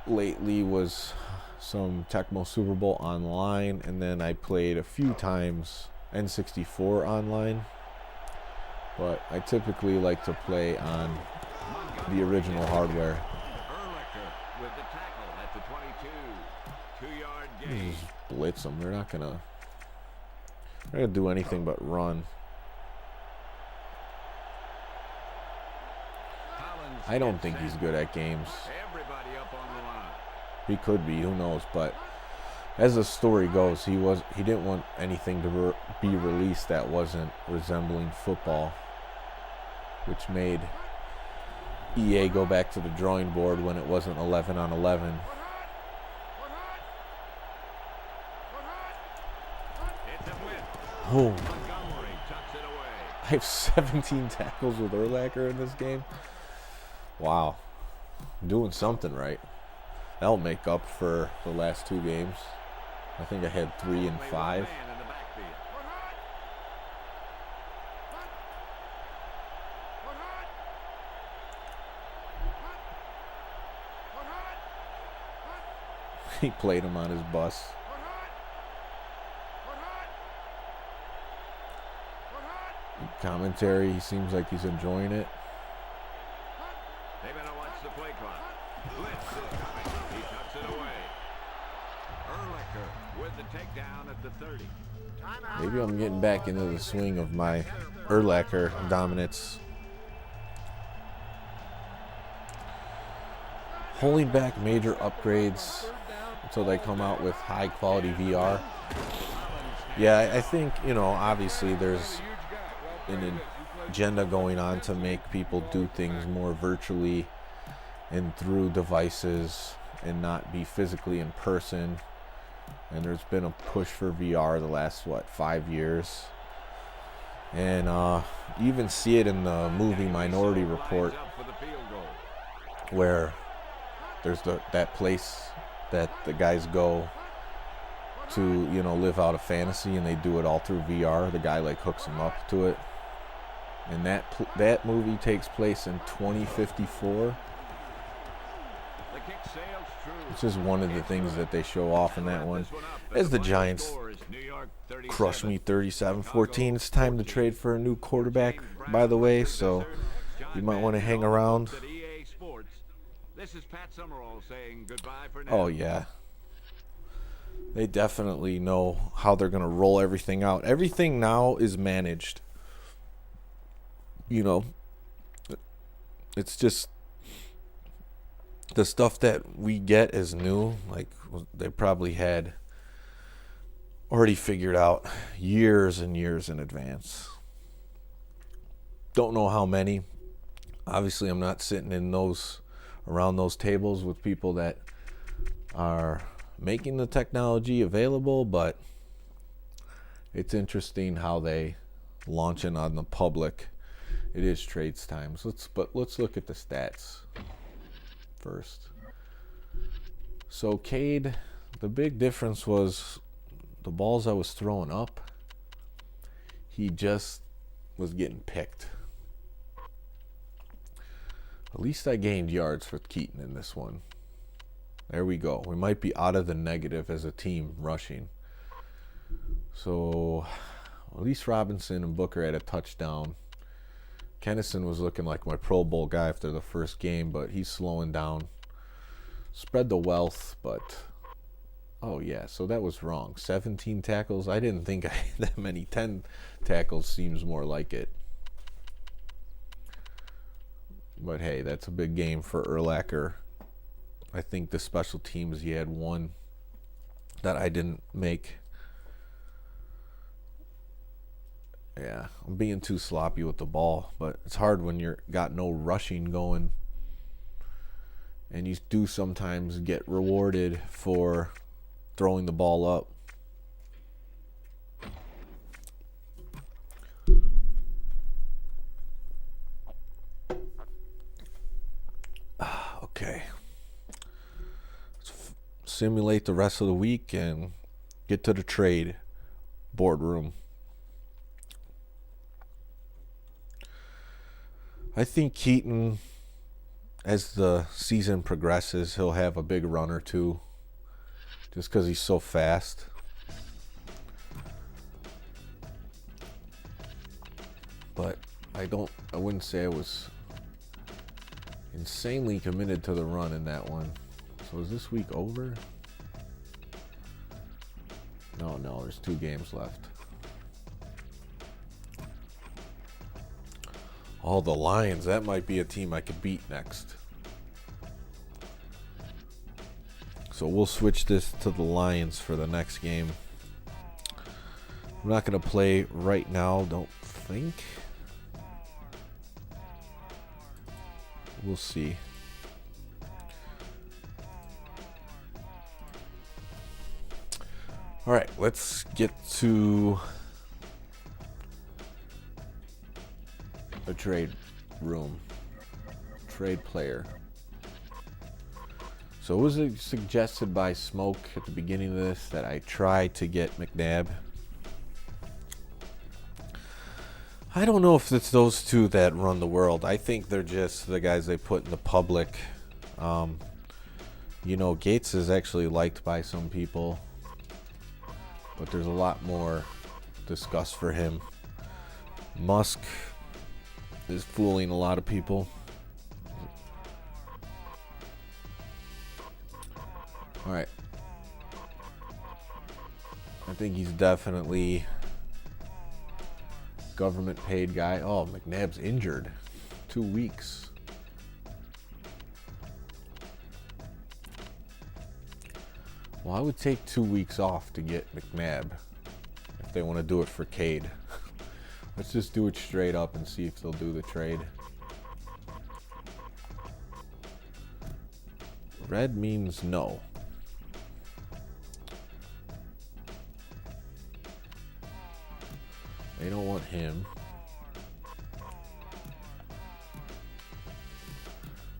lately was some Tecmo Super Bowl online, and then I played a few times N64 online. But I typically like to play on the original hardware. With the tackle at the 22. 2-yard gain. Just blitz them. They're not gonna do anything but run. I don't think he's good at games. Everybody up on the line. He could be, who knows? But as the story goes, he didn't want anything to be released that wasn't resembling football, which made EA go back to the drawing board when it wasn't 11 on 11. It's a blitz. Oh, Montgomery tucks it away. I have 17 tackles with Urlacher in this game. Wow. I'm doing something right. That'll make up for the last 2 games. I think I had 3 and 5. He played him on his bus. Commentary, he seems like he's enjoying it. They better watch the play clock. Blitz is coming. He tucks it away. Urlacher with the takedown at the 30. Maybe I'm getting back into the swing of my Urlacher dominance. Holding back major upgrades until they come out with high quality VR. Yeah, I think, obviously there's an agenda going on to make people do things more virtually and through devices and not be physically in person. And there's been a push for VR the last 5 years, and you even see it in the movie Minority Report, where there's that place that the guys go to, live out a fantasy, and they do it all through VR. The guy hooks them up to it, and that movie takes place in 2054. It's just one of the things that they show off in that one. As the Giants crush me 37-14, it's time to trade for a new quarterback, by the way, so you might want to hang around. Oh, yeah. They definitely know how they're going to roll everything out. Everything now is managed. It's just the stuff that we get as new, they probably had already figured out years and years in advance. Don't know how many. Obviously, I'm not sitting around those tables with people that are making the technology available, but it's interesting how they launch it on the public. It is trades times. Let's look at the stats first. So Cade, the big difference was the balls I was throwing up, he just was getting picked. At least I gained yards with Keaton in this one. There we go. We might be out of the negative as a team rushing. So at least Robinson and Booker had a touchdown. Kennison was looking like my Pro Bowl guy after the first game, but he's slowing down. Spread the wealth, but oh yeah, so that was wrong. 17 tackles. I didn't think I had that many. 10 tackles seems more like it. But hey, that's a big game for Urlacher. I think the special teams, he had one that I didn't make. Yeah, I'm being too sloppy with the ball, but it's hard when you're got no rushing going. And you do sometimes get rewarded for throwing the ball up. Okay. Let's simulate the rest of the week and get to the trade boardroom. I think Keaton, as the season progresses, he'll have a big run or two just because he's so fast. But I wouldn't say I was insanely committed to the run in that one. So is this week over? No, there's 2 games left. Oh, the Lions. That might be a team I could beat next. So we'll switch this to the Lions for the next game. I'm not going to play right now, don't think. We'll see. All right, let's get to a trade room, trade player. So it was suggested by Smoke at the beginning of this that I try to get McNabb. I don't know if it's those two that run the world. I think they're just the guys they put in the public. Gates is actually liked by some people, but there's a lot more discussed for him. Musk is fooling a lot of people. All right. I think he's definitely government paid guy. Oh, McNabb's injured. 2 weeks. Well, I would take 2 weeks off to get McNabb if they want to do it for Cade. Let's just do it straight up and see if they'll do the trade. Red means no. They don't want him.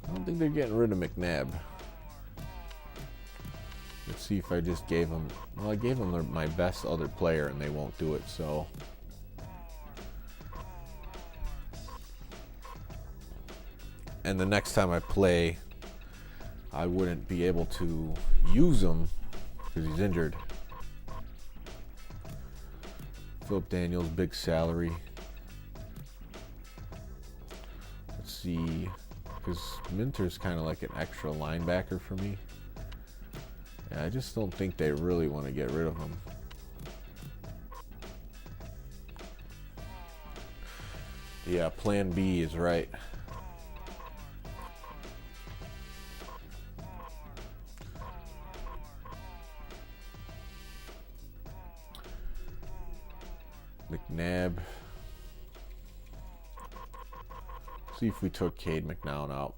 I don't think they're getting rid of McNabb. Let's see if I just gave them... Well, I gave them my best other player and they won't do it, so... And the next time I play, I wouldn't be able to use him because he's injured. Philip Daniels, big salary. Let's see, because Minter's kind of like an extra linebacker for me. Yeah, I just don't think they really want to get rid of him. Yeah, Plan B is right. McNabb. See if we took Cade McNown out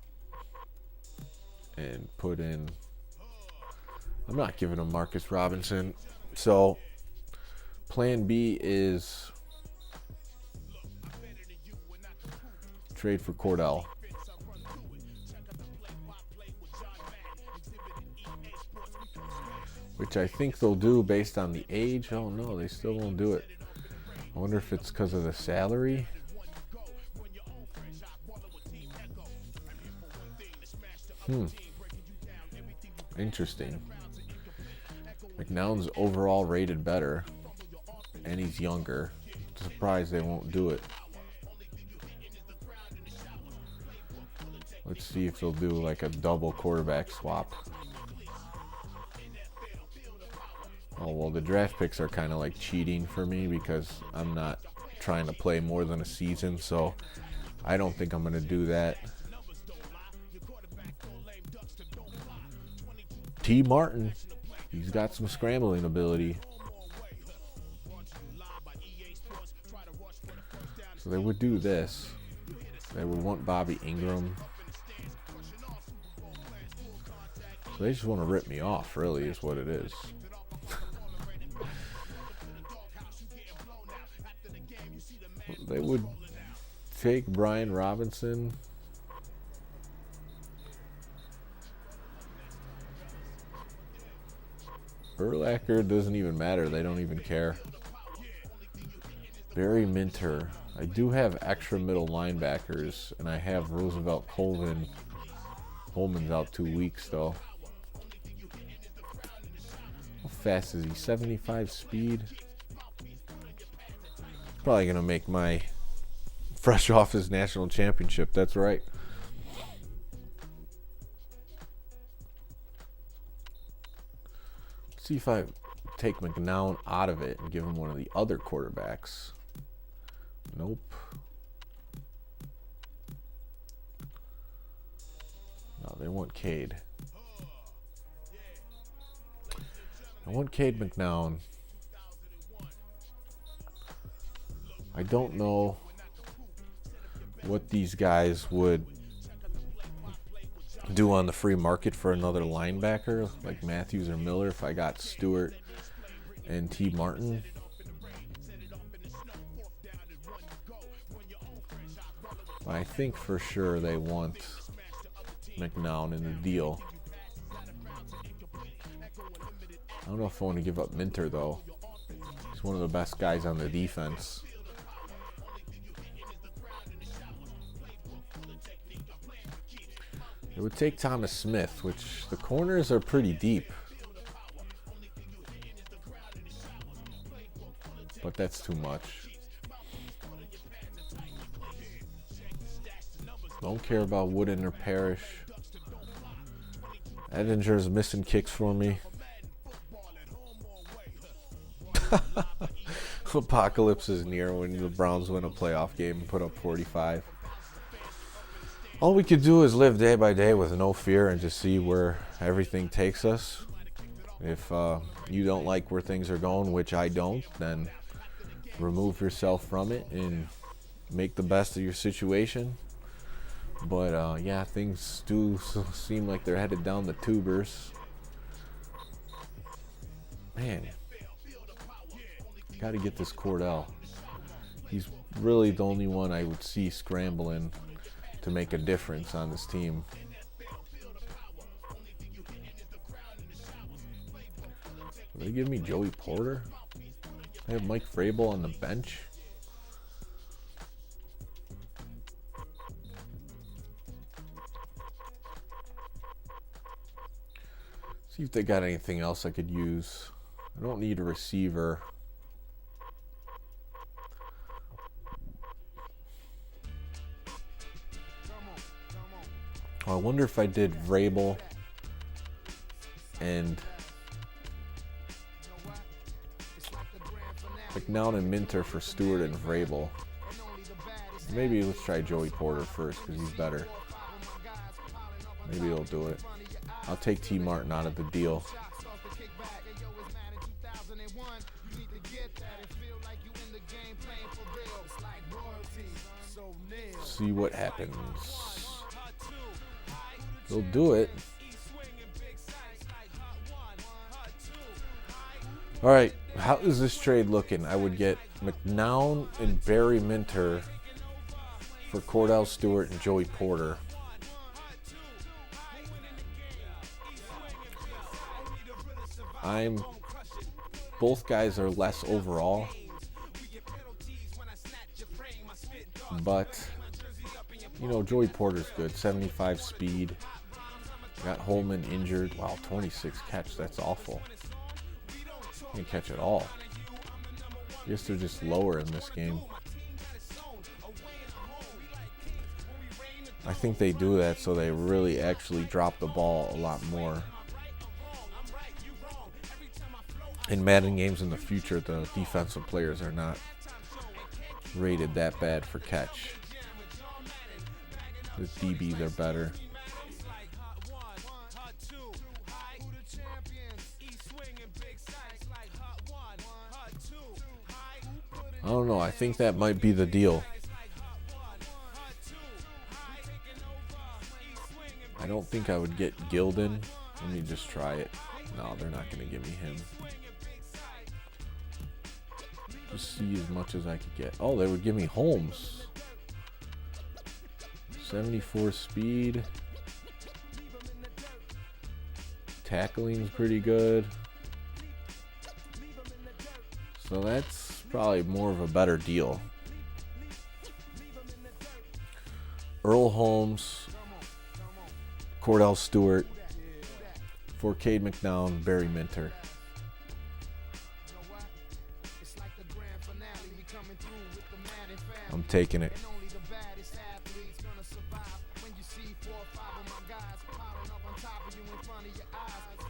and put in... I'm not giving him Marcus Robinson. So Plan B is trade for Cordell. Which I think they'll do based on the age. Oh no, they still won't do it. I wonder if it's because of the salary. Interesting. McNown's overall rated better, and he's younger. Surprised they won't do it. Let's see if they'll do like a double quarterback swap. Oh, well, the draft picks are kind of like cheating for me because I'm not trying to play more than a season, so I don't think I'm going to do that. T. Martin, he's got some scrambling ability. So they would do this. They would want Bobby Ingram. So they just want to rip me off, really, is what it is. They would take Brian Robinson. Urlacher doesn't even matter. They don't even care. Barry Minter. I do have extra middle linebackers, and I have Roosevelt Colvin. Holman's out 2 weeks, though. How fast is he? 75 speed? Probably going to make my fresh off his national championship. That's right. Let's see if I take McNown out of it and give him one of the other quarterbacks. Nope. No, they want Cade. I want Cade McNown. I don't know what these guys would do on the free market for another linebacker like Matthews or Miller if I got Stewart and T. Martin. I think for sure they want McNown in the deal. I don't know if I want to give up Minter, though. He's one of the best guys on the defense. It would take Thomas Smith, which the corners are pretty deep. But that's too much. Don't care about Wooden or Parrish. Edinger's missing kicks for me. Apocalypse is near when the Browns win a playoff game and put up 45. All we could do is live day by day with no fear and just see where everything takes us. If you don't like where things are going, which I don't, then remove yourself from it and make the best of your situation. But yeah, things do seem like they're headed down the tubers. Man, got to get this Cordell. He's really the only one I would see scrambling to make a difference on this team. Will they give me Joey Porter? I have Mike Vrabel on the bench. See if they got anything else I could use. I don't need a receiver. I wonder if I did Vrabel and McNown and Minter for Stewart and Vrabel. Maybe let's try Joey Porter first because he's better. Maybe he'll do it. I'll take T. Martin out of the deal. See what happens. He'll do it. All right, how is this trade looking? I would get McNown and Barry Minter for Cordell Stewart and Joey Porter. Both guys are less overall, but you know, Joey Porter's good. 75 speed. Got Holman injured. Wow, 26 catch. That's awful. Can't catch at all. I guess they're just lower in this game. I think they do that so they really actually drop the ball a lot more. In Madden games in the future, the defensive players are not rated that bad for catch. The DBs are better. I don't know. I think that might be the deal. I don't think I would get Gilden. Let me just try it. No, they're not going to give me him. Just see as much as I could get. Oh, they would give me Holmes. 74 speed. Tackling's pretty good. So that's probably more of a better deal. Earl Holmes, Cordell Stewart, for Cade McNown, Barry Minter. I'm taking it.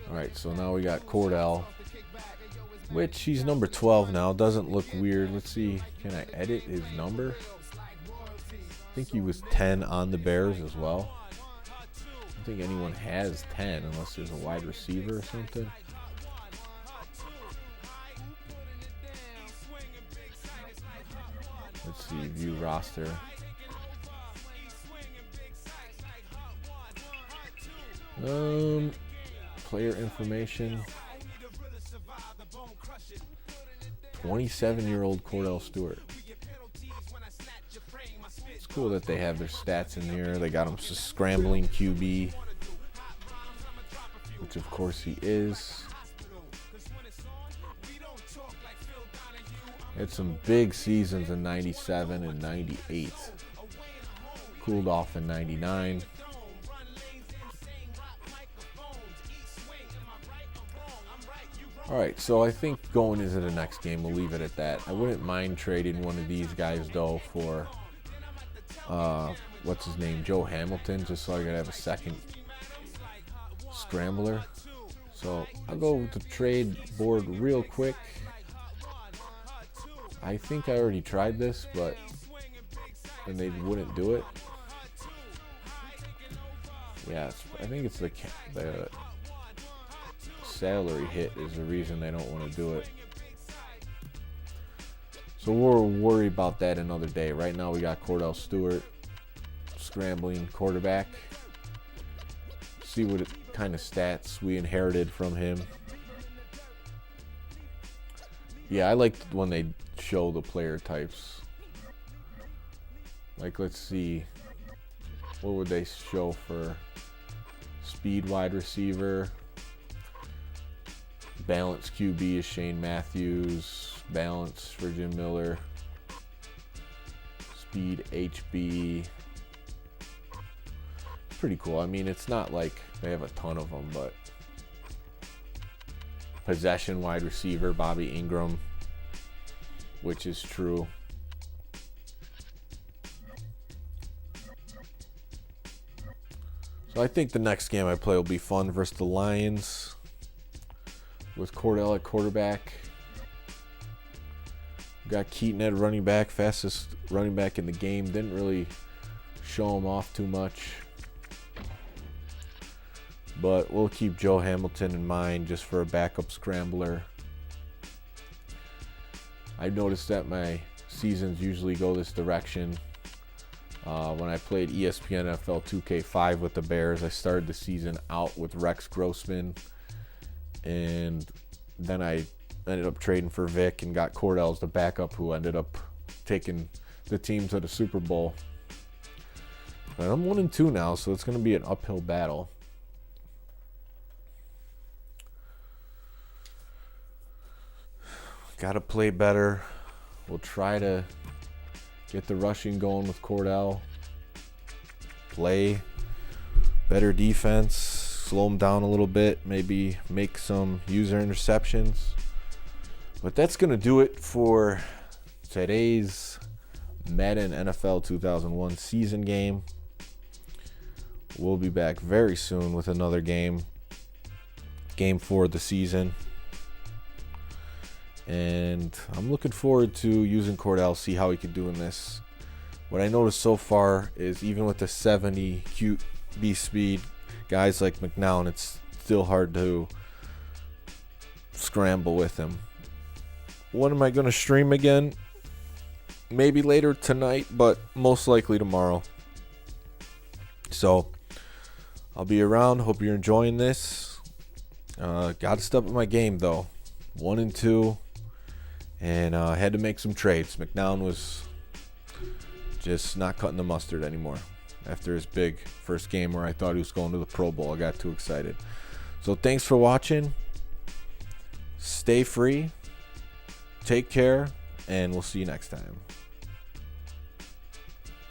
All right, so now we got Cordell, which he's number 12 now. Doesn't look weird. Let's see. Can I edit his number? I think he was 10 on the Bears as well. I don't think anyone has 10 unless there's a wide receiver or something. Let's see, view roster. Player information. 27-year-old Cordell Stewart. Let's Cool that they have their stats in here. They got him scrambling QB, which of course he is. Had some big seasons in 97 and 98. Cooled off in 99. Alright, so I think going into the next game, we'll leave it at that. I wouldn't mind trading one of these guys, though, for, what's his name, Joe Hamilton, just so I could have a second scrambler. So I'll go with the trade board real quick. I think I already tried this, and they wouldn't do it. Yeah, I think it's the salary hit is the reason they don't want to do it. So we'll worry about that another day. Right now we got Cordell Stewart, scrambling quarterback. See what kind of stats we inherited from him. Yeah, I like when they show the player types. Like, let's see, what would they show for speed wide receiver? Balance QB is Shane Matthews. Balance for Jim Miller. Speed HB. It's pretty cool. I mean, it's not like they have a ton of them, but possession wide receiver Bobby Ingram, which is true. So I think the next game I play will be fun versus the Lions with Cordell at quarterback. Got Keaton at running back, fastest running back in the game. Didn't really show him off too much. But we'll keep Joe Hamilton in mind just for a backup scrambler. I've noticed that my seasons usually go this direction. When I played ESPN NFL 2K5 with the Bears, I started the season out with Rex Grossman. And then I ended up trading for Vic and got Cordell as the backup, who ended up taking the team to the Super Bowl. But I'm 1-2 now, so it's going to be an uphill battle. Got to play better. We'll try to get the rushing going with Cordell. Play better defense. Slow them down a little bit. Maybe make some user interceptions. But that's going to do it for today's Madden NFL 2001 season game. We'll be back very soon with another game. Game for the season. And I'm looking forward to using Cordell, see how he can do in this. What I noticed so far is even with the 70 QB speed, guys like McNown, it's still hard to scramble with him. When am I going to stream again? Maybe later tonight, but most likely tomorrow. So I'll be around. Hope you're enjoying this. Got to step up my game though. 1-2. And had to make some trades. McNown was just not cutting the mustard anymore. After his big first game where I thought he was going to the Pro Bowl, I got too excited. So thanks for watching. Stay free. Take care. And we'll see you next time.